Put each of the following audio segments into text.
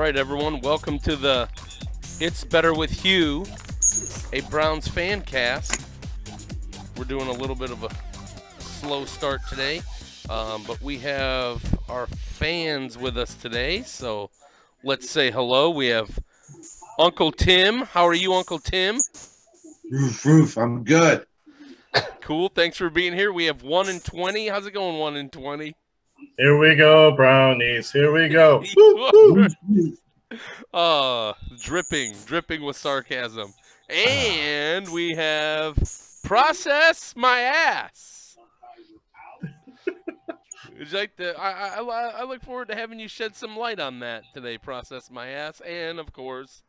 right, everyone. Welcome to the It's Better With Hugh, a Browns Fancast. We're doing a little bit of a slow start today, but we have our fans with us today, so let's say hello. We have Uncle Tim. How are you, Uncle Tim? Roof, roof. I'm good. Cool. Thanks for being here. We have 1 in 20. How's it going, 1 in 20? Here we go, Brownies. Here we go. Dripping with sarcasm. And we have Process My Ass. Would you like to, I look forward to having you shed some light on that today, Process My Ass. And, of course,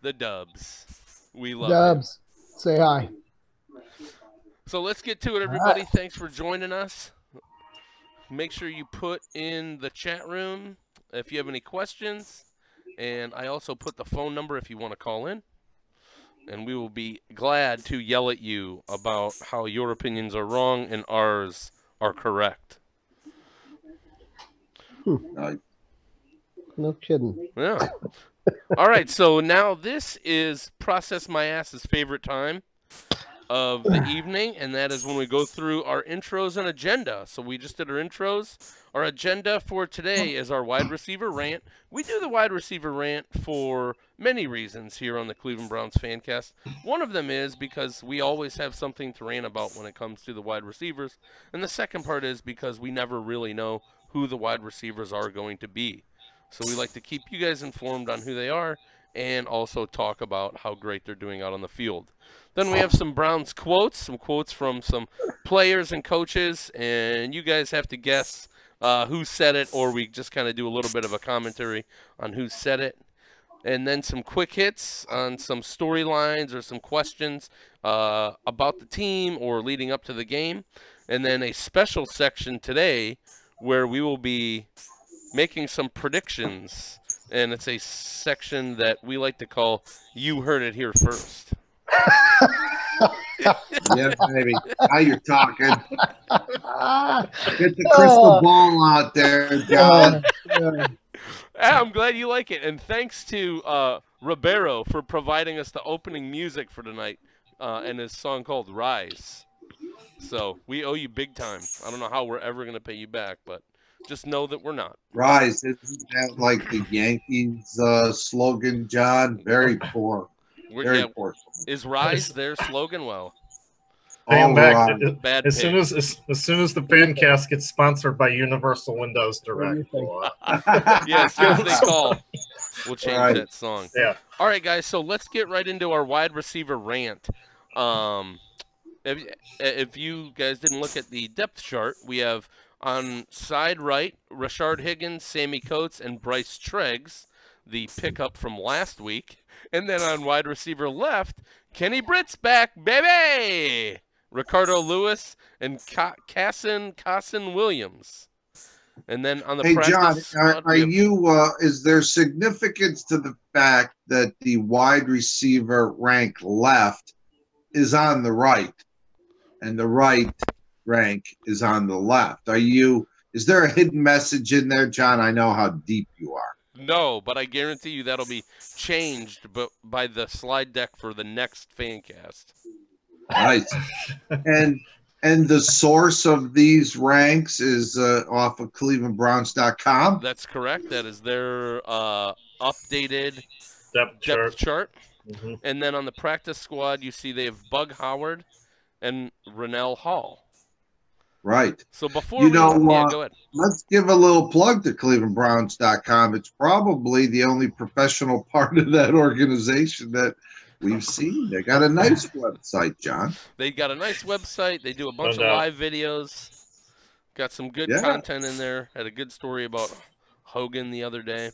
the Dubs. We love Dubs. Say hi. So let's get to it, everybody. Thanks for joining us. Make sure you put in the chat room if you have any questions. And I also put the phone number if you want to call in. And we will be glad to yell at you about how your opinions are wrong and ours are correct. No kidding. Yeah. All right, so now this is Process My Ass's favorite time of the evening, and that is when we go through our intros and agenda. So we just did our intros. Our agenda for today is our wide receiver rant. We do the wide receiver rant for many reasons here on the Cleveland Browns Fancast. One of them is because we always have something to rant about when it comes to the wide receivers. And the second part is because we never really know who the wide receivers are going to be. So we like to keep you guys informed on who they are and also talk about how great they're doing out on the field. Then we have some Browns quotes, some quotes from some players and coaches, and you guys have to guess who said it, or we just kind of do a little bit of a commentary on who said it. And then some quick hits on some storylines or some questions about the team or leading up to the game. And then a special section today where we will be making some predictions, and it's a section that we like to call You Heard It Here First. Yeah, baby. Now you're talking. Get the crystal ball out there, John. I'm glad you like it, and thanks to Ribeiro for providing us the opening music for tonight and his song called Rise. So we owe you big time. I don't know how we're ever going to pay you back, but just know that we're not. Rise. Isn't that like the Yankees slogan, John? Very poor. Very poor. Is Rise their slogan? Well, Hang back. Bad as soon as the Fancast gets sponsored by Universal Windows Direct. Yeah, as soon as they call, we'll change that song. Yeah. All right, guys. So let's get right into our wide receiver rant. If you guys didn't look at the depth chart, we have on side right, Rashard Higgins, Sammy Coates, and Bryce Treggs, the pickup from last week. And then on wide receiver left, Kenny Britt's back, baby! Ricardo Lewis and Casson Williams. And then on the practice John, are you? Is there significance to the fact that the wide receiver rank left is on the right, and the right rank is on the left? Is there a hidden message in there, John? I know how deep you are. No, but I guarantee you that'll be changed by the slide deck for the next Fancast. Right. And the source of these ranks is off of ClevelandBrowns.com. That's correct. That is their updated depth chart. Mm-hmm. And then on the practice squad, you see they have Bug Howard and Rennell Hall. Right. So before go ahead. Let's give a little plug to ClevelandBrowns.com. It's probably the only professional part of that organization that we've seen. They got a nice website, John. They got a nice website. They do a bunch of live videos. Got some good content in there. Had a good story about Hogan the other day.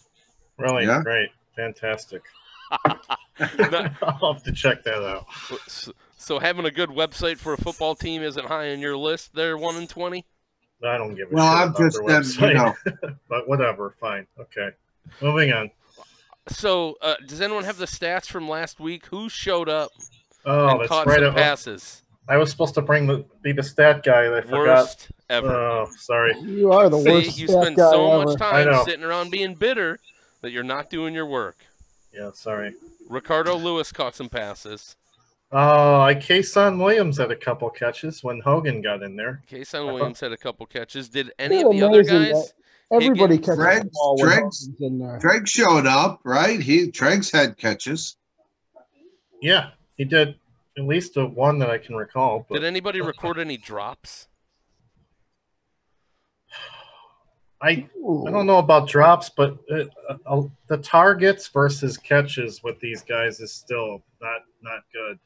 Really? Yeah. Great. Fantastic. I'll have to check that out. So having a good website for a football team isn't high on your list there, 1 in 20? I don't give a shit I'm about just their website. But whatever, fine. Okay. Moving on. So does anyone have the stats from last week? Who showed up and caught some passes? I was supposed to be the stat guy. I forgot. Worst ever. Oh, sorry. You are the worst you stat spend guy so ever. much time sitting around being bitter that you're not doing your work. Yeah, sorry. Ricardo Lewis caught some passes. Kason Williams had a couple catches when Hogan got in there. Kason Williams had a couple catches. Did any of the other amazing guys? Everybody Higgins? catches the ball when Treggs Hogan's in there. Treg showed up, right? Treggs had catches. Yeah, he did at least one that I can recall. But Did anybody record any drops? I don't know about drops, but the targets versus catches with these guys is still not good.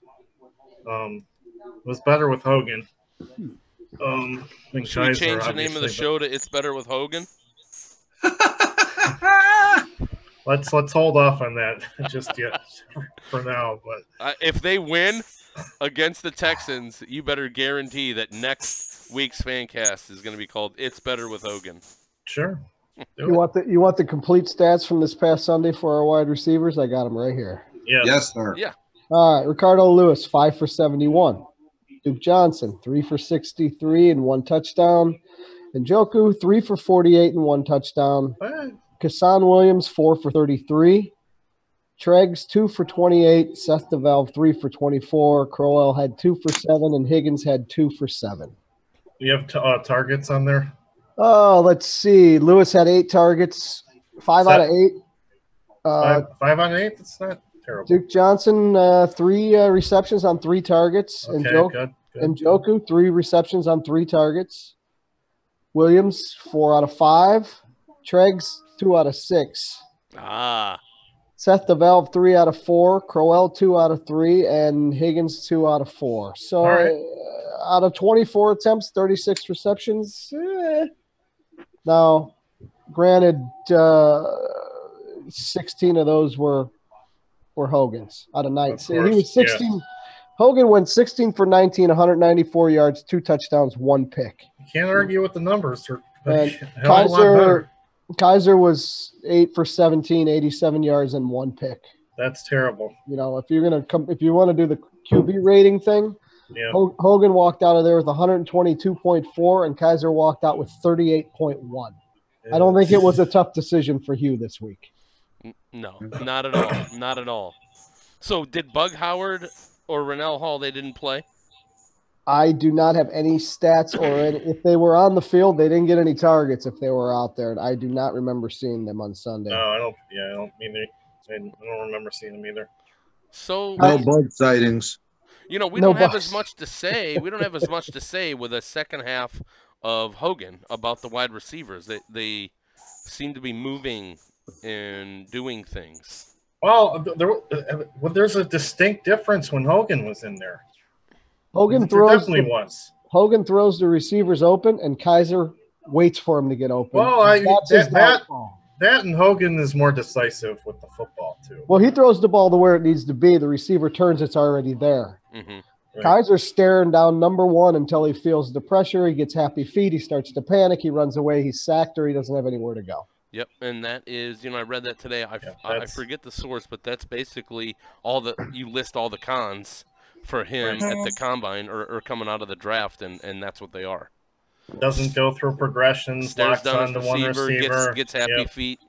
It was better with Hogan. Should we change the name of the show to "It's Better with Hogan"? Let's hold off on that just yet for now. But If they win against the Texans, you better guarantee that next week's Fancast is going to be called "It's Better with Hogan." Sure. You want the complete stats from this past Sunday for our wide receivers? I got them right here. Yes, sir. Yeah. All right, Ricardo Lewis, 5 for 71. Duke Johnson, 3 for 63 and 1 touchdown. And Njoku, 3 for 48 and 1 touchdown. Kason Williams, 4 for 33. Treggs, 2 for 28. Seth DeValve, 3 for 24. Crowell had 2 for 7, and Higgins had 2 for 7. You have targets on there? Oh, let's see. Lewis had 8 targets, 5 out of 8. 5 out of 8? That's not terrible. Duke Johnson, 3 receptions on 3 targets. Okay, good. And Njoku, 3 receptions on 3 targets. Williams, 4 out of 5. Treggs, 2 out of 6. Seth DeValve, 3 out of 4. Crowell, 2 out of 3. And Higgins, 2 out of 4. So out of 24 attempts, 36 receptions. Now, granted, 16 of those were Hogan's out of 19. He was 16. Yeah. Hogan went 16 for 19, 194 yards, 2 touchdowns, 1 pick. You can't argue with the numbers. Kaiser was 8 for 17, 87 yards, and 1 pick. That's terrible. You know, if you want to do the QB rating thing, yeah. Hogan walked out of there with 122.4, and Kaiser walked out with 38.1. I don't think it was a tough decision for Hugh this week. No, not at all. Not at all. So did Bug Howard or Rennell Hall, they didn't play? I do not have any stats if they were on the field, they didn't get any targets if they were out there. I do not remember seeing them on Sunday. No, I don't either. I don't remember seeing them either. So no bug sightings. You know, we don't have as much to say. We don't have as much to say with the second half of Hogan about the wide receivers. They seem to be moving and doing things. Well, there's a distinct difference when Hogan was in there. Hogan throws the receivers open, and Kaiser waits for him to get open. Well, that and Hogan is more decisive with the football too. Well, he throws the ball to where it needs to be. The receiver turns; it's already there. Mm-hmm. Right. Kaiser's staring down number 1 until he feels the pressure. He gets happy feet. He starts to panic. He runs away. He's sacked, or he doesn't have anywhere to go. Yep, and that is, I read that today. I forget the source, but that's basically you list all the cons for him at the combine or coming out of the draft, and that's what they are. Doesn't go through progressions, stares locks down on to one receiver, gets happy feet,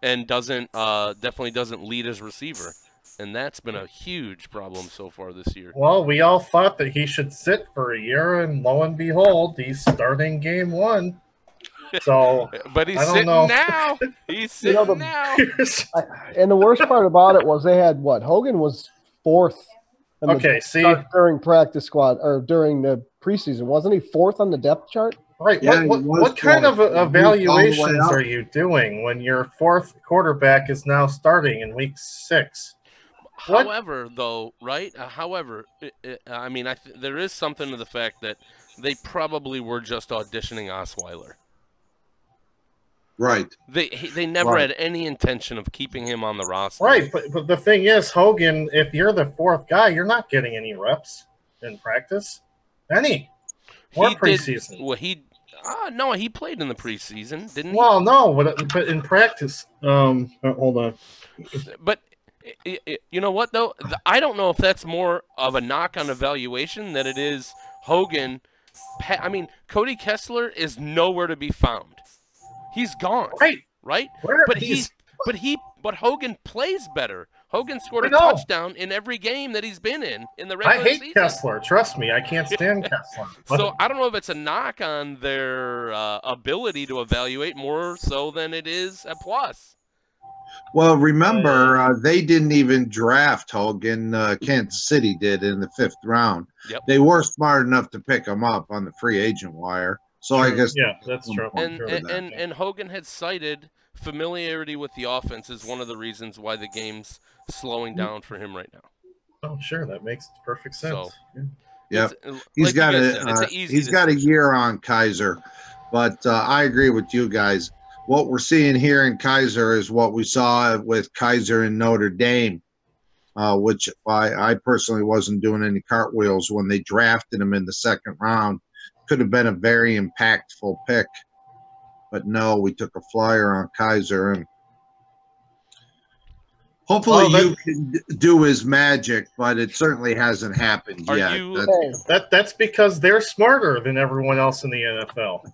and definitely doesn't lead his receiver. And that's been a huge problem so far this year. Well, we all thought that he should sit for a year, and lo and behold, he's starting game 1. So, but he's sitting now. He's sitting now. And the worst part about it was they had Hogan was 4th. During practice squad or during the preseason, wasn't he 4th on the depth chart? Right. Yeah, what kind of evaluations are you doing when your 4th quarterback is now starting in week 6? However, though, right? I mean, there is something to the fact that they probably were just auditioning Osweiler. Right. They never had any intention of keeping him on the roster. Right, but the thing is, Hogan, if you're the 4th guy, you're not getting any reps in practice. Or preseason. No, he played in the preseason, didn't he? Well, no, but in practice. Hold on. But you know what, though? I don't know if that's more of a knock on evaluation than it is Hogan. I mean, Cody Kessler is nowhere to be found. He's gone. Right. Right? Where, but he's But Hogan plays better. Hogan scored a touchdown in every game that he's been in the regular season. I hate Kessler. Trust me, I can't stand Kessler. So I don't know if it's a knock on their ability to evaluate more so than it is a plus. Well, remember, they didn't even draft Hogan. Kansas City did in the 5th round. Yep. They were smart enough to pick him up on the free agent wire. So I guess that's true. And Hogan had cited familiarity with the offense is one of the reasons why the game's slowing down for him right now. Oh, sure, that makes perfect sense. So, yeah, he's got a year on Kaiser, but I agree with you guys. What we're seeing here in Kaiser is what we saw with Kaiser in Notre Dame, which I personally wasn't doing any cartwheels when they drafted him in the 2nd round. Could have been a very impactful pick, but no, we took a flyer on Kaiser, and hopefully you can do his magic, but it certainly hasn't happened yet. That's because they're smarter than everyone else in the NFL.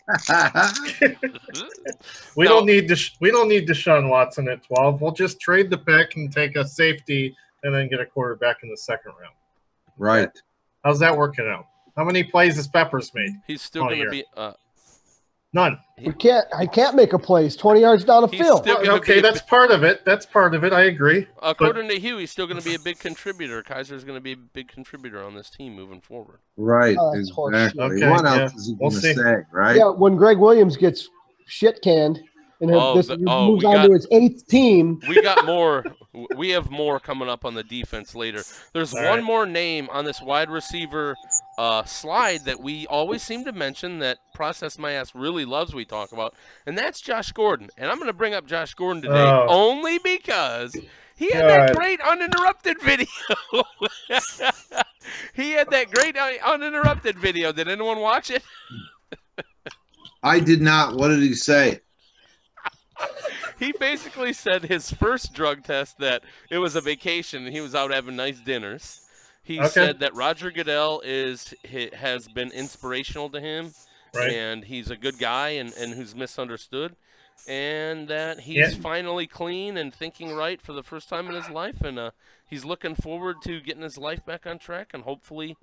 We don't need Deshaun Watson at 12. We'll just trade the pick and take a safety and then get a quarterback in the 2nd round. Right. How's that working out? How many plays has Peppers made? He's still going to be none. I can't make a play. He's 20 yards down the field. Okay, that's part of it. That's part of it. I agree. According to Hugh, he's still going to be a big contributor. Kaiser's going to be a big contributor on this team moving forward. Right. Exactly. Okay, what else is he going to say, right? Yeah, when Greg Williams gets shit canned and moves on to his 8th team. We have more coming up on the defense later. There's one more name on this wide receiver slide that we always seem to mention that Process My Ass really loves we talk about, and that's Josh Gordon. And I'm going to bring up Josh Gordon today only because he had that great uninterrupted video. He had that great uninterrupted video. Did anyone watch it? I did not. What did he say? He basically said his first drug test that it was a vacation and he was out having nice dinners. He said that Roger Goodell has been inspirational to him, and he's a good guy and who's misunderstood, and that he's finally clean and thinking right for the first time in his life, and he's looking forward to getting his life back on track and hopefully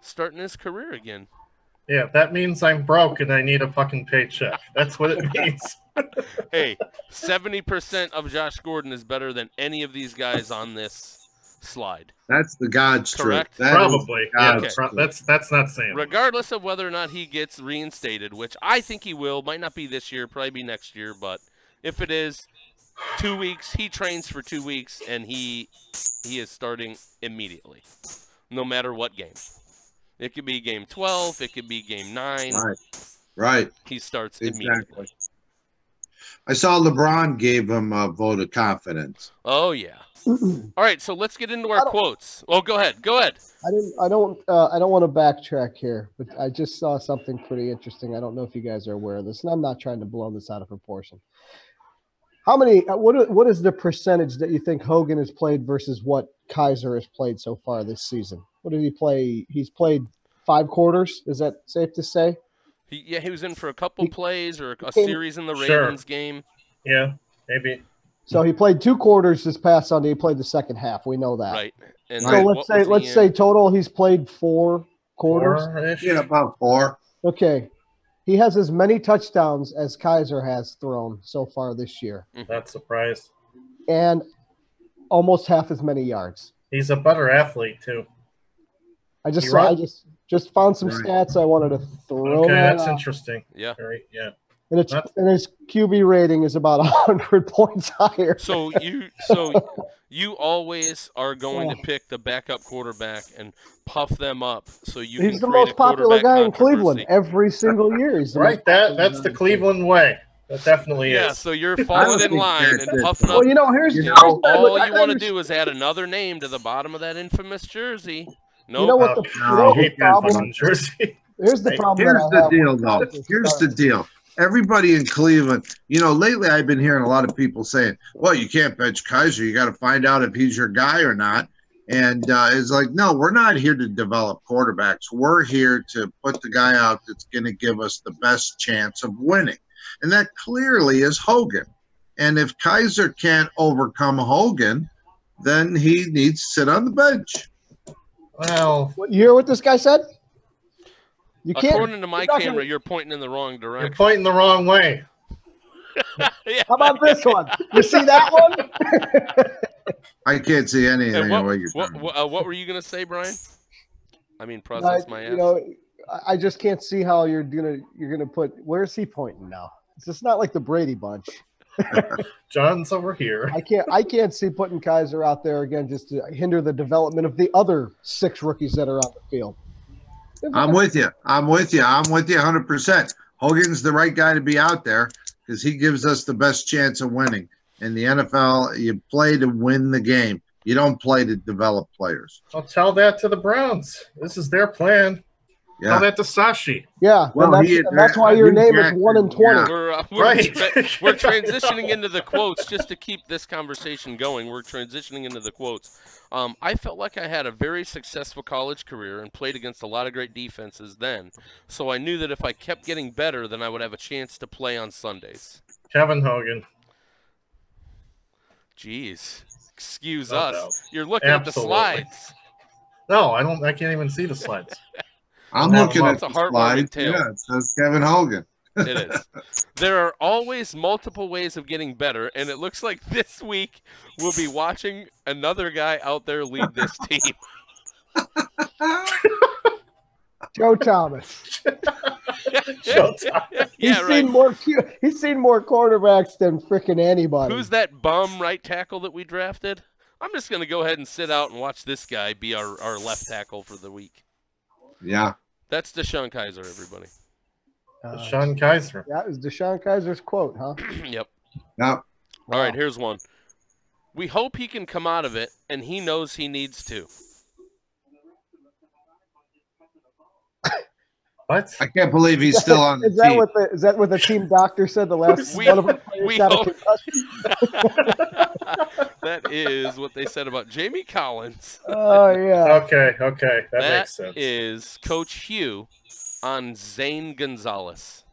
starting his career again. Yeah, that means I'm broke and I need a fucking paycheck. That's what it means. Hey, 70% of Josh Gordon is better than any of these guys on this slide. That's the God's truth. Probably. That's not saying. Regardless of whether or not he gets reinstated, which I think he will, might not be this year, probably be next year, but if it is 2 weeks, he trains for 2 weeks and he is starting immediately, no matter what game. It could be game 12. It could be game 9. Right. He starts immediately. I saw LeBron gave him a vote of confidence. Oh, yeah. All right, so let's get into our quotes. Oh, go ahead. Go ahead. I don't want to backtrack here, but I just saw something pretty interesting. I don't know if you guys are aware of this, and I'm not trying to blow this out of proportion. How many? What is the percentage that you think Hogan has played versus what Kaiser has played so far this season? What did he play? He's played 5 quarters. Is that safe to say? He was in for a couple plays or a series in the Ravens game. Yeah, maybe. So he played 2 quarters this past Sunday. He played the second half. We know that. Right. And so let's say total he's played 4 quarters. Yeah, about 4. Okay. He has as many touchdowns as Kaiser has thrown so far this year. Not surprised. And almost half as many yards. He's a better athlete too. I just found some stats I wanted to throw. Okay, that's interesting. Yeah. Yeah. And his QB rating is about 100 points higher. So you always are going to pick the backup quarterback and puff them up. So he's the most popular guy in Cleveland every single year. He's that's the Cleveland way. That definitely is. Yeah, so you're falling in line and puffing up. Well, here's all you want to do is add another name to the bottom of that infamous jersey. Nope. You know what the problem? Jersey. Here's the problem. Here's the deal, though. Here's the deal. Everybody in Cleveland, lately I've been hearing a lot of people saying, well, you can't bench Kaiser. You got to find out if he's your guy or not. And it's like, no, we're not here to develop quarterbacks. We're here to put the guy out that's going to give us the best chance of winning. And that clearly is Hogan. And if Kaiser can't overcome Hogan, then he needs to sit on the bench. Well, You hear what this guy said? You can't. According to my camera, you're pointing in the wrong direction. you're pointing the wrong way. Yeah. How about this one? You see that one? I can't see anything. And what you're talking about. what were you gonna say, Brian? I mean, process my ass. You know, I just can't see how you're gonna put. Where's he pointing now? It's just not like the Brady Bunch. John's over here. I can't see putting Kaiser out there again just to hinder the development of the other 6 rookies that are on the field. I'm with you. I'm with you 100%. Hogan's the right guy to be out there because he gives us the best chance of winning. In the NFL, you play to win the game. You don't play to develop players. I'll tell that to the Browns. This is their plan. Yeah. Tell that to Sashi. Yeah, Well, and that's why your name is 1 in 20. Yeah. We're transitioning into the quotes just to keep this conversation going. We're transitioning into the quotes. I felt like I had a very successful college career and played against a lot of great defenses then. So I knew that if I kept getting better, then I would have a chance to play on Sundays. Kevin Hogan. Jeez. Excuse No us. doubt. You're looking Absolutely. at the slides. No, I don't. I can't even see the slides. I'm That's looking at a the heartwarming slide. tale. Yeah, it says Kevin Hogan. It is. There are always multiple ways of getting better, and it looks like this week we'll be watching another guy out there lead this team. Joe Thomas. Yeah, right. He's seen more quarterbacks than freaking anybody. Who's that bum right tackle that we drafted? I'm just going to go ahead and sit out and watch this guy be our left tackle for the week. Yeah. That's Deshaun Kaiser, everybody. Sean Kaiser. That was Deshaun Kaiser's quote, huh? Yep. Yep. All right, here's one. We hope he can come out of it, and he knows he needs to. What? I can't believe he's still on the Is that team. is that what the team doctor said the last one of the players got a concussion? That is what they said about Jamie Collins. Oh yeah. Okay. That makes sense. That is Coach Hugh on Zane Gonzalez.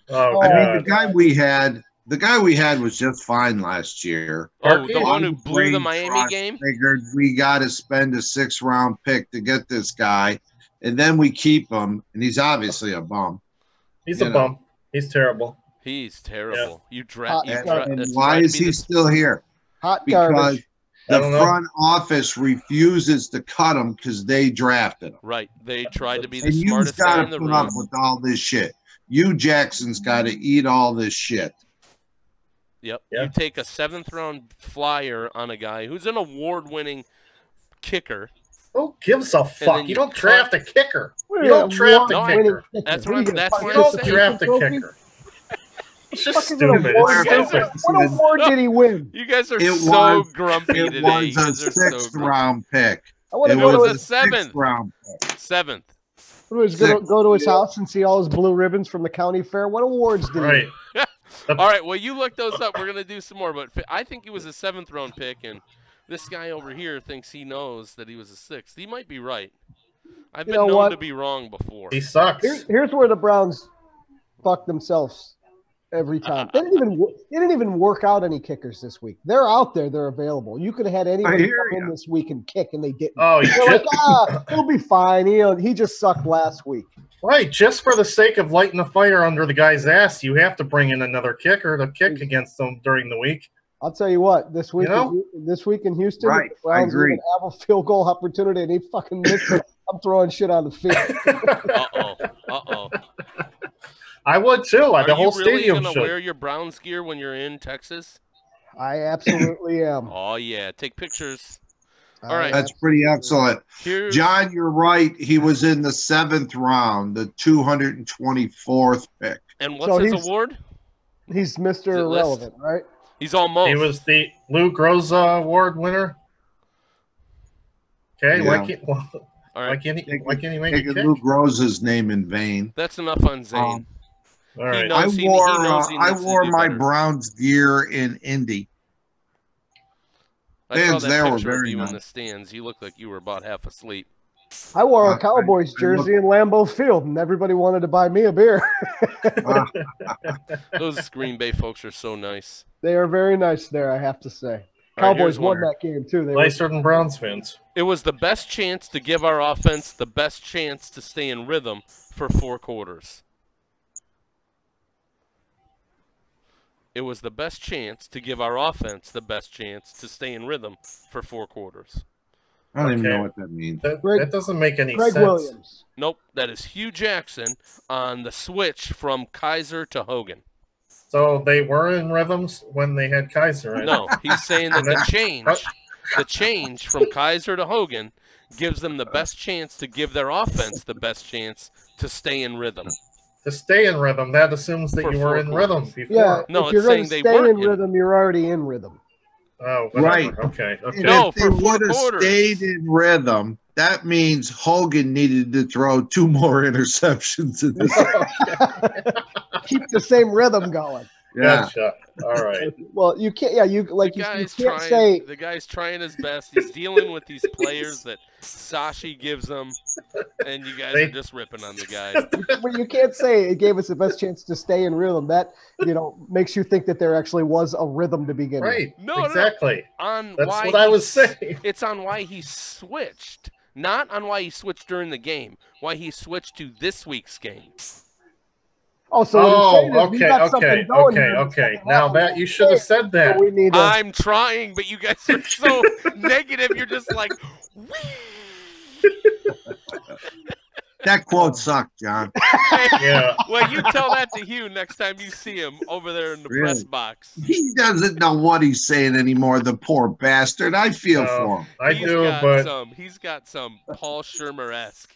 Oh, I mean, God. the guy we had was just fine last year. Oh, the one who blew the Miami game? Figured we got to spend a 6th-round pick to get this guy, and then we keep him, and he's obviously a bum. He's a bum. He's terrible. He's terrible. And why is he still here? Hot Because garbage. the front office refuses to cut him because they drafted him. Right. They tried to be the And you've smartest guy got in to the put up room. with all this shit. You Jackson's got to eat all this shit. Yep. Yeah. You take a 7th-round flyer on a guy who's an award-winning kicker. Who gives a fuck? then You you don't cut- draft a kicker. What You don't draft No, a I- kicker. That's What what are I'm- you that's gonna what You I'm don't saying. draft a Trophy? kicker. It's just Fucking stupid. award. It's stupid. What award did he win? You guys are It so was- grumpy It today. was You guys a are so grumpy. 6th-round pick. I want It to go to was a a seventh. 6th-round pick. 7th. go to his house and see all his blue ribbons from the county fair. What awards did he Right. win? All right, well, you look those up. We're going to do some more, but I think he was a 7th-round pick, and this guy over here thinks he knows that he was a 6th. He might be right. I've been know known what? to be wrong before. He sucks. Here's where the Browns fuck themselves every time. They didn't even work out any kickers this week. They're out there. They're available. You could have had anybody hear come in ya. this week and kick, and they didn't. Oh, They're like, he'll be fine. He just sucked last week. right. Just for the sake of lighting the fire under the guy's ass, you have to bring in another kicker to kick against them during the week. I'll tell you what. This week, You know? this week in Houston, Right, the Browns I agree. are gonna have a field goal opportunity, and he fucking missed it. I'm throwing shit on the field. Uh-oh. I would too. Are The whole you really stadium going to should. wear your Browns gear when you're in Texas? I absolutely am. Oh, yeah. Take pictures. All right. That's pretty excellent. Here's, John, you're right. He was in the 7th round, the 224th pick. and what's So his he's- award? He's Is it Mr. list? Irrelevant, right? He's almost. He was the Lou Groza Award winner. Okay, Yeah. All right. why can't he make a Taking kick? Luke Rose's name in vain. That's enough on Zane. Um, All right. knows- I he wore knows he I needs to wore do my better. Browns gear in Indy. I saw fans that there were picture of very you in nice. the stands. You looked like you were about half asleep. I wore a Cowboys jersey in Lambeau Field, and everybody wanted to buy me a beer. Those Green Bay folks are so nice. They are very nice there, I have to say. Cowboys won that game, too. They nicer than Browns fans. It was the best chance to give our offense the best chance to stay in rhythm for 4 quarters. It was the best chance to give our offense the best chance to stay in rhythm for 4 quarters. I don't even know what that means. That doesn't make any Greg sense. Williams. Nope, that is Hugh Jackson on the switch from Kaiser to Hogan. So they were in rhythms when they had Kaiser, right? No, he's saying that the change from Kaiser to Hogan gives them the best chance to give their offense the best chance to stay in rhythm. To stay in rhythm, that assumes that you were in rhythm before. Yeah, no, if you're going to stay in rhythm, you're already in rhythm. Oh, whatever. Right. Okay. No, if they for 4 would have quarters. stayed in rhythm, that means Hogan needed to throw 2 more interceptions in this. Keep the same rhythm going. Yeah. Gotcha. All right. Well, you can't. Yeah, you can't say the guy's trying his best. He's dealing with these players that Sashi gives them, and you guys are just ripping on the guy. Well, you can't say it gave us the best chance to stay in rhythm. That makes you think that there actually was a rhythm to begin with. Right. No, exactly. On That's why what I was saying. It's on why he switched, not on why he switched during the game. Why he switched to this week's game. Okay. Now that you should have said that. I'm trying, but you guys are so negative. You're just like, That quote sucked, John. Yeah. Well, you tell that to Hugh next time you see him over there in the press box. He doesn't know what he's saying anymore, the poor bastard. I feel for him. He's got some Paul Shermer-esque.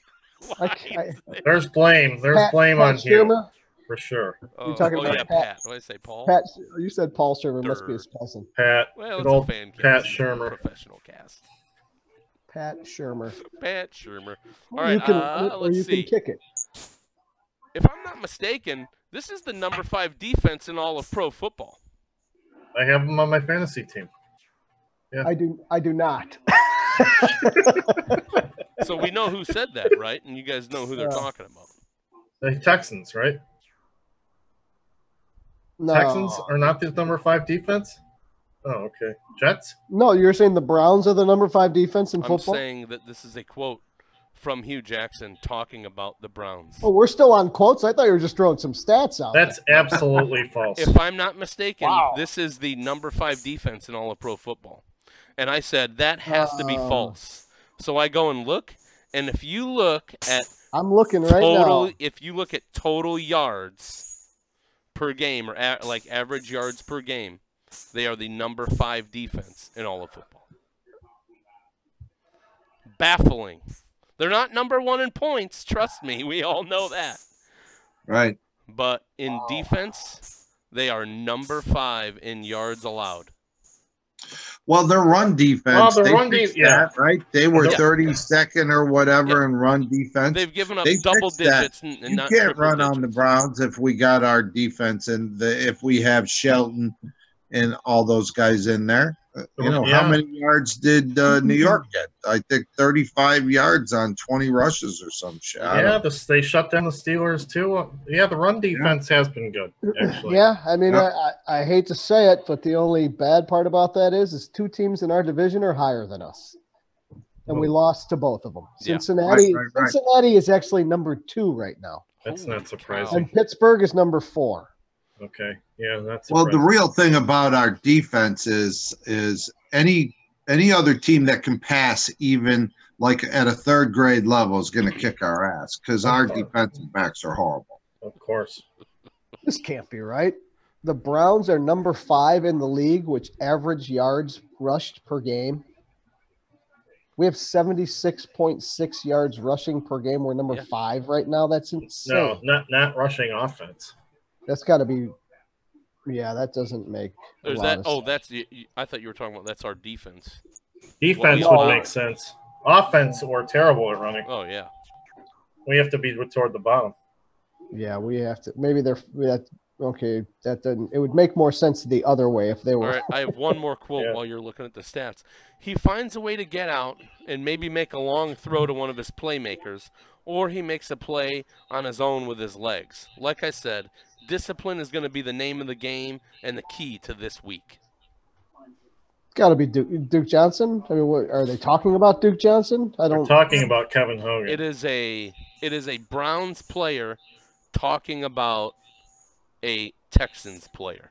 There's blame. There's blame on Hugh. For sure. You're talking about Pat. What did I say, Paul? Pat, you said Paul Shermer. Must be his cousin. Pat. Well, good it's old a fan cast. Pat Shermer. Professional cast. Pat Shermer. Pat Shermer. All right, let's see. Can kick it. If I'm not mistaken, this is the number 5 defense in all of pro football. I have them on my fantasy team. Yeah. I do not. So we know who said that, right? And you guys know who they're talking about. The Texans, right? No. Texans are not the number 5 defense? Oh, okay. Jets? No, you're saying the Browns are the number 5 defense in football? I'm saying that this is a quote from Hugh Jackson talking about the Browns. Oh, we're still on quotes? I thought you were just throwing some stats out. That's absolutely false. If I'm not mistaken, this is the number 5 defense in all of pro football. And I said that has to be false. So I go and look, and if you look at I'm looking right now. If you look at total yards per game or average yards per game, they are the number 5 defense in all of football. Baffling. They're not number 1 in points. Trust me. We all know that. Right. But in defense, they are number 5 in yards allowed. Well, their run defense, right? They were 32nd or whatever in run defense. They've given up double digits and you not can't run digits. on the Browns if we got our defense and if we have Shelton and all those guys in there. How many yards did New York get? I think 35 yards on 20 rushes or some shit. Yeah, they shut down the Steelers too. Yeah, the run defense has been good, actually. Yeah, I mean, I hate to say it, but the only bad part about that is 2 teams in our division are higher than us. And we lost to both of them. Yeah. Cincinnati is actually number 2 right now. That's not surprising. And Pittsburgh is number 4. Okay, yeah, that's well. The real thing about our defense is any other team that can pass, even like at a 3rd grade level, is going to kick our ass because our defensive backs are horrible. Of course, this can't be right. The Browns are number 5 in the league, which average yards rushed per game. We have 76.6 yards rushing per game. We're number 5 right now. That's insane. No, not rushing offense. That's got to be, that doesn't make. There's that. Oh, that's. I thought you were talking about that's our defense. Defense would make sense. Offense, we're terrible at running. Oh yeah. We have to be toward the bottom. Yeah, we have to. Maybe Okay, that doesn't. It would make more sense the other way if they were. All right, I have one more quote while you're looking at the stats. He finds a way to get out and maybe make a long throw to one of his playmakers, or he makes a play on his own with his legs. Like I said, discipline is going to be the name of the game and the key to this week. It's got to be Duke Johnson. I mean, what, are they talking about Duke Johnson? They're talking about Kevin Hogan. It is a Browns player talking about a Texans player.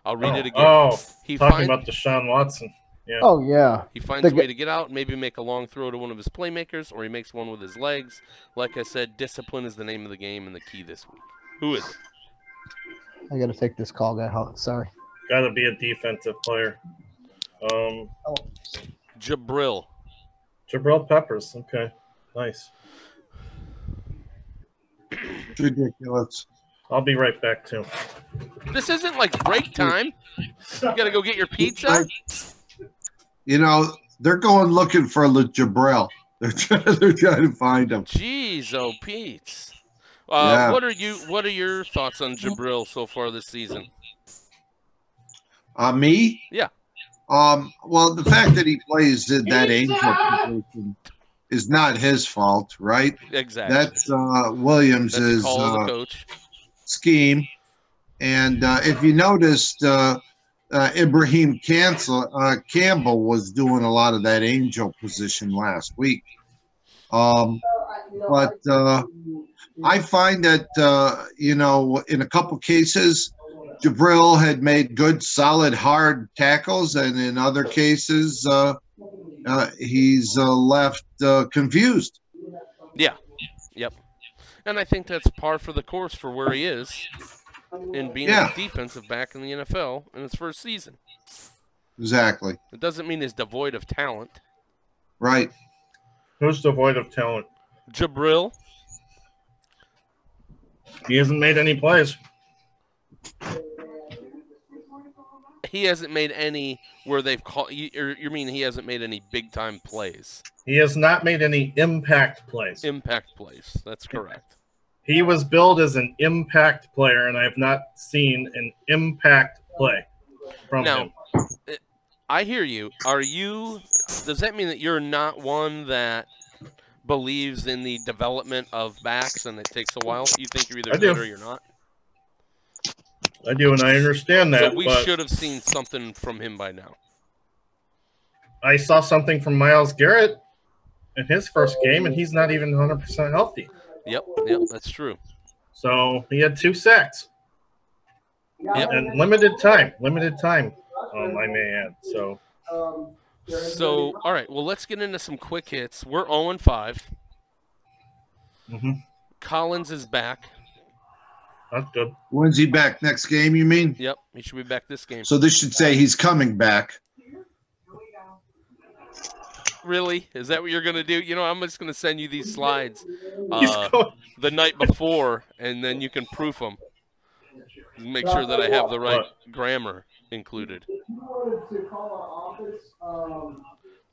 I'll read it again. Talking about Deshaun Watson. Yeah. Oh, yeah. He finds a way to get out, maybe make a long throw to one of his playmakers, or he makes one with his legs. Like I said, discipline is the name of the game and the key this week. Who is it? I got to take this call, guy. Sorry. Got to be a defensive player. Jabril Peppers. Okay. Nice. It's ridiculous. I'll be right back, too. This isn't like break time. You got to go get your pizza? You know, they're going looking for Jabril. They're trying to find him. Jeez, oh, Pete. Yeah. What are your thoughts on Jabril so far this season? Me? Yeah. Well, the fact that he plays in that angel position is not his fault, right? Exactly. That's Williams' coach scheme. And if you noticed, Ibrahim Campbell was doing a lot of that angel position last week. But I find that, in a couple cases, Jabril had made good, solid, hard tackles, and in other cases, he's left confused. Yeah. Yep. And I think that's par for the course for where he is in being a defensive back in the NFL in his first season. Exactly. It doesn't mean he's devoid of talent. Right. Who's devoid of talent? Jabril. He hasn't made any plays. He hasn't made any where they've called. You mean he hasn't made any big-time plays? He has not made any impact plays. Impact plays. That's correct. He was billed as an impact player, and I have not seen an impact play from him. I hear you. Does that mean that you're not one that believes in the development of backs and it takes a while? You think you're either good or you're not? I do, and I understand that. So we should have seen something from him by now. I saw something from Myles Garrett in his first game, and he's not even 100% healthy. Yep, that's true. So he had 2 sacks. Yep. And limited time, I may add. So, all right, well, let's get into some quick hits. We're 0-5. Mm-hmm. Collins is back. That's good. When's he back? Next game, you mean? Yep, he should be back this game. So this should say he's coming back. Really? Is that what you're going to do? You know, I'm just going to send you these slides the night before, and then you can proof them. Make sure that I have the right grammar included.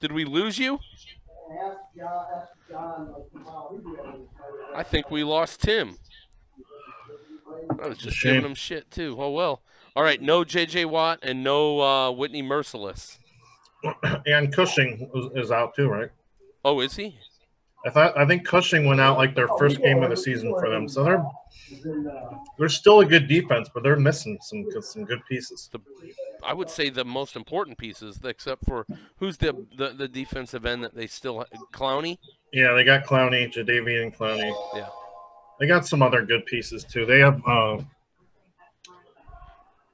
Did we lose you? I think we lost Tim. I was just giving him shit, too. Oh, well. All right, no J.J. Watt and no Whitney Merciless. And Cushing is out, too, right? Oh, is he? I think Cushing went out like their first game of the season for them. So they're still a good defense, but they're missing some good pieces. I would say the most important pieces, except for who's the defensive end that they still Clowney? Yeah, they got Clowney, Jadeveon Clowney. Yeah. They got some other good pieces too. They have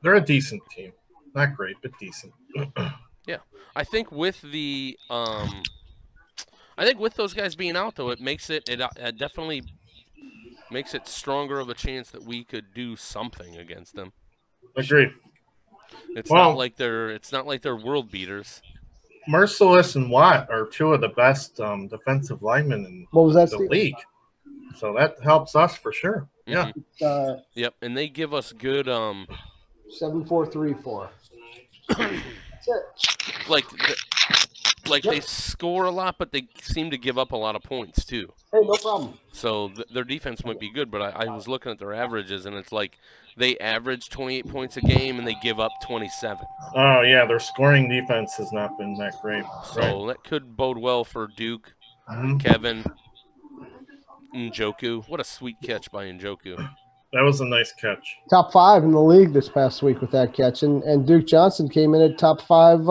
they're a decent team. Not great, but decent. Yeah. I think with those guys being out though, it definitely makes it stronger of a chance that we could do something against them. Agreed. It's not like they're world beaters. Merciless and Watt are 2 of the best defensive linemen in the league. So that helps us for sure. Yeah. Yep, and they give us good 7-4-3-4. That's it. Like they score a lot, but they seem to give up a lot of points too. Hey, no problem. So their defense might be good, but I was looking at their averages, and it's like they average 28 points a game and they give up 27. Oh, yeah, their scoring defense has not been that great. So that could bode well for Duke, Mhm. Kevin, Njoku. What a sweet catch by Njoku. That was a nice catch. Top 5 in the league this past week with that catch, and Duke Johnson came in at top 5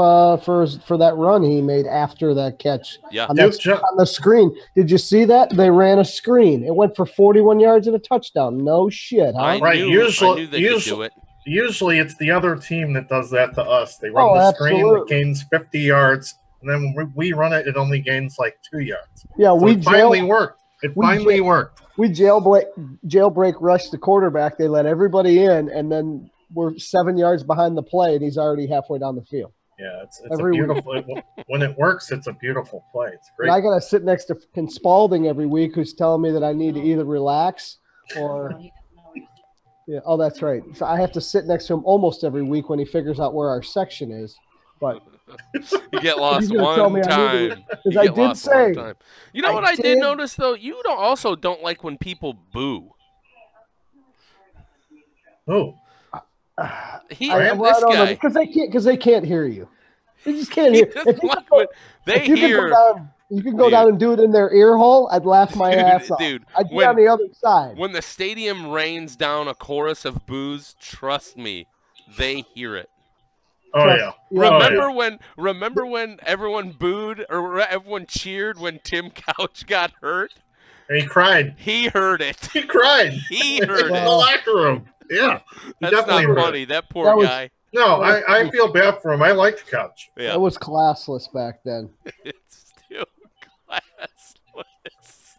for that run he made after that catch. Yeah, on the screen. Did you see that? They ran a screen. It went for 41 yards and a touchdown. No shit, huh? I knew they could do it. Usually it's the other team that does that to us. They run the screen that gains 50 yards, and then when we run it, it only gains like 2 yards. Yeah, so it finally worked. It finally worked. We jailbreak rushed the quarterback. They let everybody in, and then we're 7 yards behind the play, and he's already halfway down the field. Yeah, it's a beautiful – when it works, it's a beautiful play. It's great. And I got to sit next to Ken Spalding every week who's telling me that I need to either relax or – yeah, oh, that's right. So I have to sit next to him almost every week when he figures out where our section is. But you get lost one time. Because I did say. You know what I did notice, though? You also don't like when people boo. Who? This guy. Because they can't hear you. They just can't hear. You can go down and do it in their ear hole. I'd laugh my ass off. Dude, I'd be on the other side. When the stadium rains down a chorus of boos, trust me, they hear it. Oh yeah. Remember when everyone booed or everyone cheered when Tim Couch got hurt? And he cried. He heard it. He cried. He heard it in the locker room. Yeah. That's not funny. That poor guy. No, I feel bad for him. I liked Couch. Yeah. That was classless back then. It's still classless.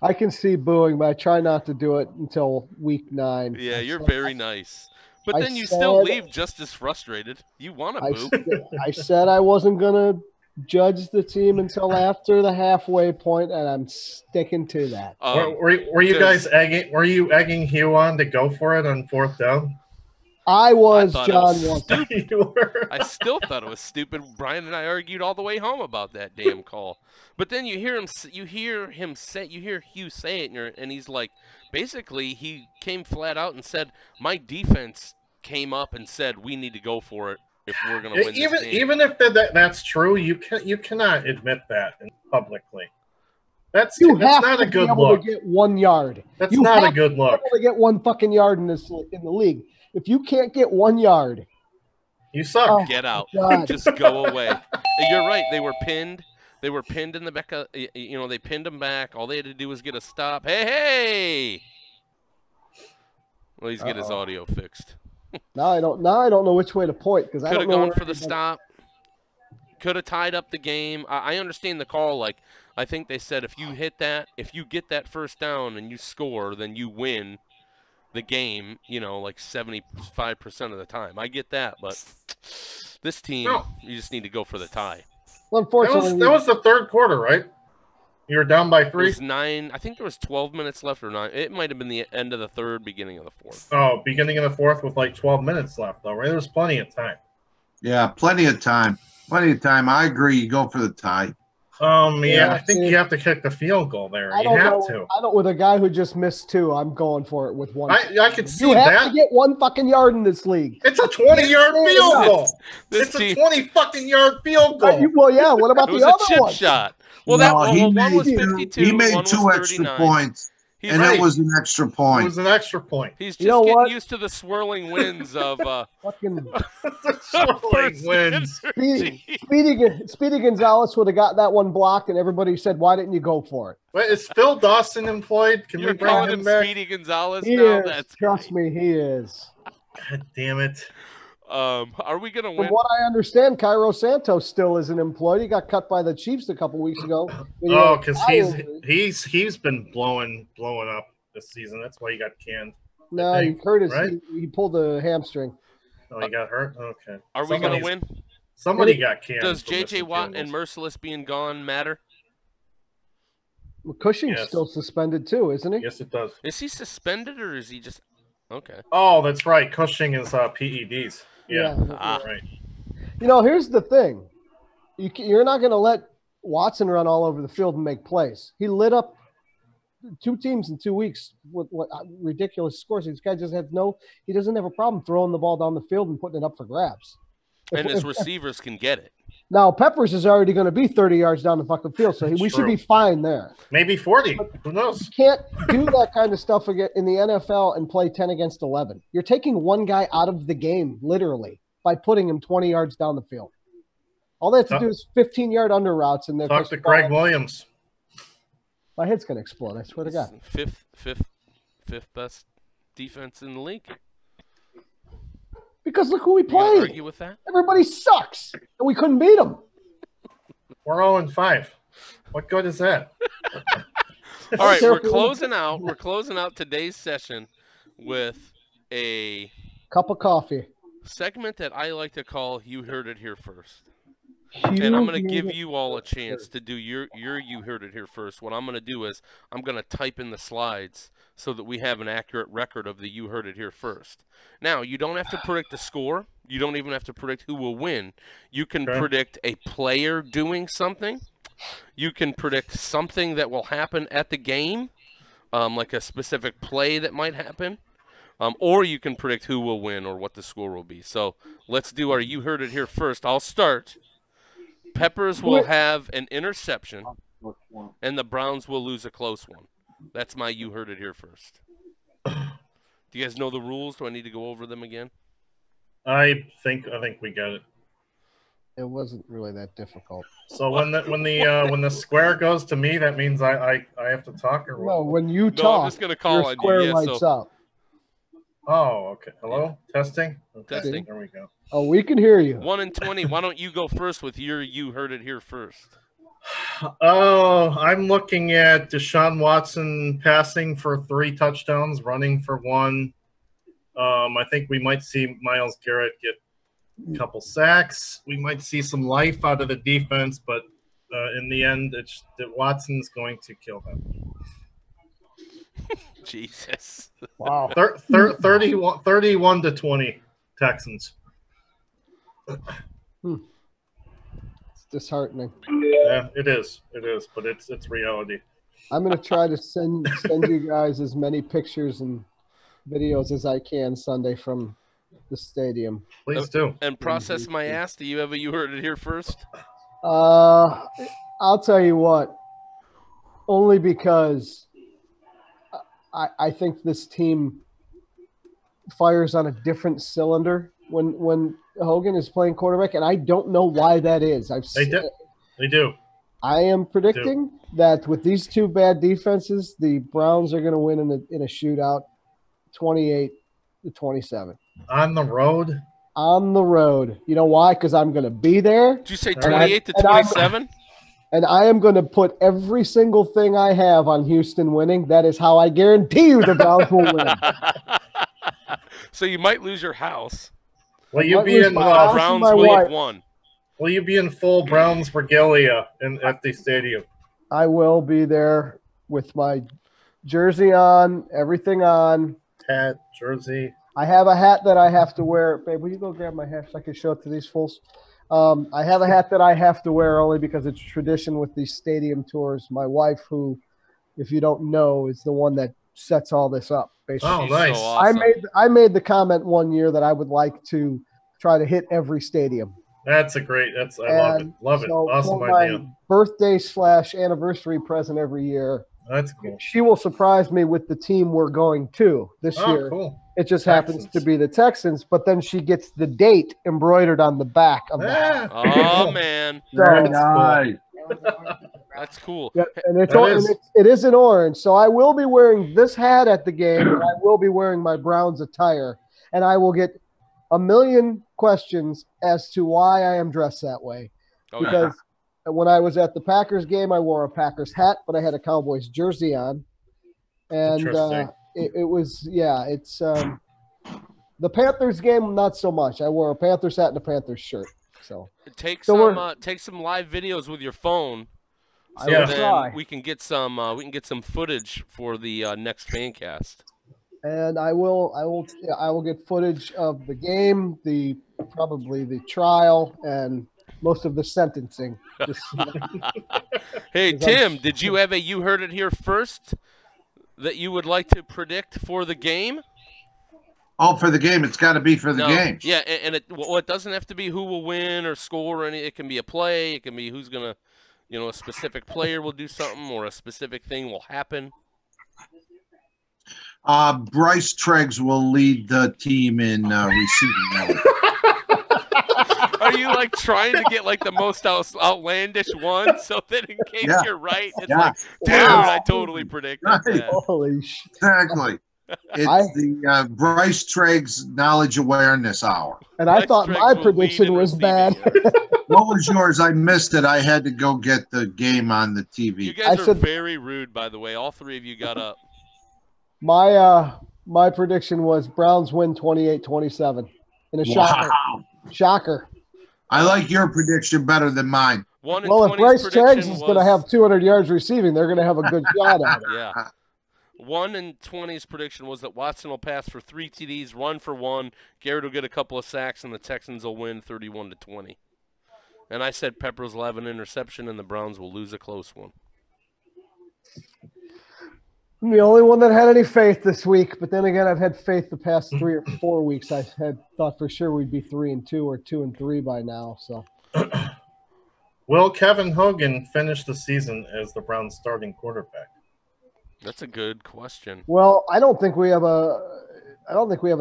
I can see booing, but I try not to do it until week 9. Yeah, you're very nice. But then you still leave just as frustrated. You want to boo. I said I wasn't going to judge the team until after the halfway point, and I'm sticking to that. Were you guys egging? Were you egging Hugh on to go for it on 4th down? I was. John was. I still thought it was stupid. Brian and I argued all the way home about that damn call. But then you hear Hugh say it, and he's like, basically, he came flat out and said, "My defense came up and said we need to go for it if we're going to win this game." Even if that's true, you cannot admit that publicly. That's not a good look. To get 1 yard. That's not a good look. To get 1 fucking yard in the league. If you can't get 1 yard, you suck. Oh, get out. Just go away. You're right. They were pinned. They were pinned in the back. They pinned them back. All they had to do was get a stop. Hey! Well, he's get his audio fixed. Now I don't know which way to point because I could have gone for the stop. Could have tied up the game. I understand the call. Like I think they said, if you hit that, if you get that first down and you score, then you win the game. Like 75% of the time. I get that, but this team, you just need to go for the tie. Well, unfortunately, that was the 3rd quarter, right? You were down by 3. It was 9. I think there was 12 minutes left or 9. It might have been the end of the 3rd, beginning of the 4th. Oh, beginning of the 4th with like 12 minutes left, though, right? There was plenty of time. Yeah, plenty of time. Plenty of time. I agree. You go for the tie. Yeah, I think you have to kick the field goal there. You have to. I don't. With a guy who just missed 2, I'm going for it with 1. I could see that. You have to get 1 fucking yard in this league. It's a 20-yard field goal. It's a 20-fucking-yard field goal. Well, yeah. What about the other one? Shot. Well, one was 52. He made 2 extra points. It was an extra point. It was an extra point. He's just getting used to the swirling winds of fucking swirling winds. Speedy Gonzalez would have got that one blocked, and everybody said, "Why didn't you go for it?" Wait, is Phil Dawson employed? Can we bring him back? Speedy Gonzalez he now? Is. That's trust me, he is. God damn it. Are we going to win? From what I understand, Cairo Santos still isn't employed. He got cut by the Chiefs a couple weeks ago. Oh, because he's been blowing up this season. That's why he got canned. No, he hurt his. Right? He pulled a hamstring. Oh, he got hurt. Okay. Are we going to win? Somebody got canned. Does J.J. Watt and Merciless being gone matter? Well, Cushing's still suspended too, isn't he? Yes, it does. Is he suspended or is he just okay? Oh, that's right. Cushing is PEDs. Yeah. Right. Here's the thing. You're not going to let Watson run all over the field and make plays. He lit up 2 teams in 2 weeks with what ridiculous scores. This guy just has he doesn't have a problem throwing the ball down the field and putting it up for grabs. And his receivers can get it. Now, Peppers is already going to be 30 yards down the fucking field, so we should be fine there. Maybe 40. Who knows? You can't do that kind of stuff again in the NFL and play 10 against 11. You're taking one guy out of the game, literally, by putting him 20 yards down the field. All they have to do is 15-yard under routes. And talk to Greg Williams. My head's going to explode, I swear to God. Fifth best defense in the league. Because look who we played. Argue with that? Everybody sucks, and we couldn't beat them. We're 0-5. What good is that? All right, we're closing out. We're closing out today's session with a cup of coffee segment that I like to call "You Heard It Here First." And I'm going to give you all a chance to do your You Heard It Here First. What I'm going to do is I'm going to type in the slides so that we have an accurate record of the You Heard It Here First. Now, you don't have to predict the score. You don't even have to predict who will win. You can predict a player doing something. You can predict something that will happen at the game, like a specific play that might happen. Or you can predict who will win or what the score will be. So let's do our You Heard It Here First. I'll start. Peppers will have an interception, and the Browns will lose a close one. That's my You Heard It Here First. Do you guys know the rules? Do I need to go over them again? I think we got it. It wasn't really that difficult. So when the square goes to me, that means I have to talk or what? No, when you talk, I'm just gonna call your square lights up. Oh, okay. Hello? Testing? Okay. Testing. There we go. Oh, we can hear you. 1 and 20. Why don't you go first with your You Heard It Here First? Oh, I'm looking at Deshaun Watson passing for 3 touchdowns, running for 1. I think we might see Myles Garrett get a couple sacks. We might see some life out of the defense, but in the end, Watson's going to kill them. Jesus. Wow. 31-20 Texans. It's disheartening. Yeah, it is. It is, but it's reality. I'm going to try to send you guys as many pictures and videos as I can Sunday from the stadium. Please do. And process my ass. Do you have a You Heard It Here First? I'll tell you what. Only because I think this team fires on a different cylinder when Hogan is playing quarterback, and I don't know why that is. They do. I am predicting that with these 2 bad defenses, the Browns are going to win in a shootout, 28-27. On the road? On the road. You know why? Because I'm going to be there. Did you say 28-27? And I am going to put every single thing I have on Houston winning. That is how I guarantee you the Browns will win. So you might lose your house. Will you be in Browns will have won? Will you be in full Browns regalia at the stadium? I will be there with my jersey on, everything on. Hat, jersey. I have a hat that I have to wear. Babe, will you go grab my hat so I can show it to these fools? I have a hat that I have to wear only because it's tradition with these stadium tours. My wife, who, if you don't know, is the one that sets all this up. Basically. Oh, nice. So awesome. I made the comment one year that I would like to try to hit every stadium. That's I love it. Love it. Awesome idea. My birthday/anniversary present every year. That's cool. She will surprise me with the team we're going to this year. Cool. It just happens to be the Texans, but then she gets the date embroidered on the back of that. Oh, man. Very nice. That's cool. Yeah, and it is an orange. So I will be wearing this hat at the game, and I will be wearing my Browns attire, and I will get a million questions as to why I am dressed that way. Because when I was at the Packers game, I wore a Packers hat, but I had a Cowboys jersey on. And it was it's the Panthers game, not so much. I wore a Panthers hat and a Panthers shirt. So take some live videos with your phone. So then we can get some footage for the next Fancast. And I will get footage of the game, probably the trial, and most of the sentencing. Hey Tim, did you have a You Heard It Here First that you would like to predict for the game? Oh, for the game, it's got to be for the game. Yeah, and it doesn't have to be who will win or score or any. It can be a play. It can be who's gonna, a specific player will do something or a specific thing will happen. Bryce Treggs will lead the team in receiving. Are you like trying to get like the most outlandish one so that in case you're right, it's like, dude, I totally predicted that. Holy shit! Exactly. It's the Bryce Treggs Knowledge Awareness Hour. And I thought my prediction was bad. What was yours? I missed it. I had to go get the game on the TV. You guys are very rude, by the way. All three of you got up. My prediction was Browns win 28-27 in a shocker. Wow. Shocker. I like your prediction better than mine. Well, if Bryce Treggs is going to have 200 yards receiving, they're going to have a good shot at it. Yeah. 1 and 20's prediction was that Watson will pass for 3 TDs, run for 1. Garrett will get a couple of sacks, and the Texans will win 31-20. And I said Peppers will have an interception, and the Browns will lose a close one. I'm the only one that had any faith this week, but then again, I've had faith the past 3 or 4 weeks. I had thought for sure we'd be 3-2 or 2-3 by now. So, will Kevin Hogan finish the season as the Browns' starting quarterback? That's a good question. Well, I don't think we have a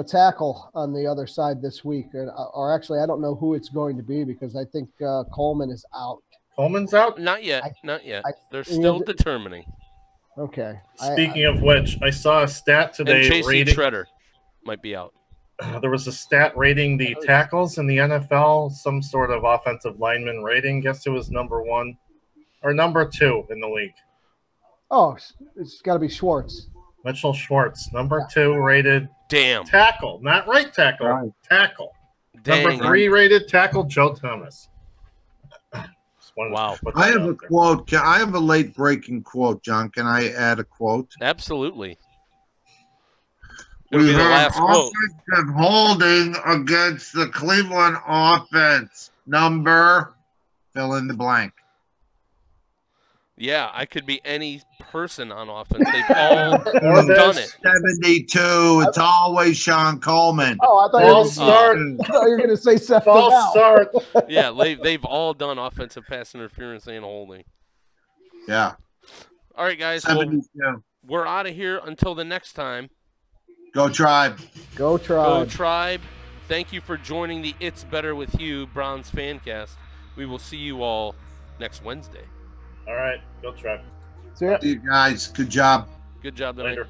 tackle on the other side this week, or actually, I don't know who it's going to be because I think Coleman is out. Coleman's out? Not yet. They're still determining. Okay. Speaking of which, I saw a stat today. And J.C. Treader might be out. There was a stat rating the tackles in the NFL, some sort of offensive lineman rating. Guess it was number 1 or number 2 in the league. Oh, it's got to be Schwartz. Mitchell Schwartz, number 2 rated. Damn. Tackle, not right tackle. Right. Tackle. Dang. Number 3 rated tackle, Joe Thomas. Wow. I have a quote. I have a late breaking quote, John. Can I add a quote? Absolutely. It'll be the last quote. Offensive holding against the Cleveland offense. Number, fill in the blank. Yeah, I could be any person on offense. They've all done it. 72. It's always Sean Coleman. Oh, I thought you were going to say Seth False start. Yeah, they've all done offensive pass interference and holding. Yeah. All right, guys. Well, we're out of here until the next time. Go Tribe. Go Tribe. Go Tribe. Thank you for joining the It's Better With You Browns Fancast. We will see you all next Wednesday. All right. Go Tribe. See ya. See you guys. Good job. Good job tonight. Later.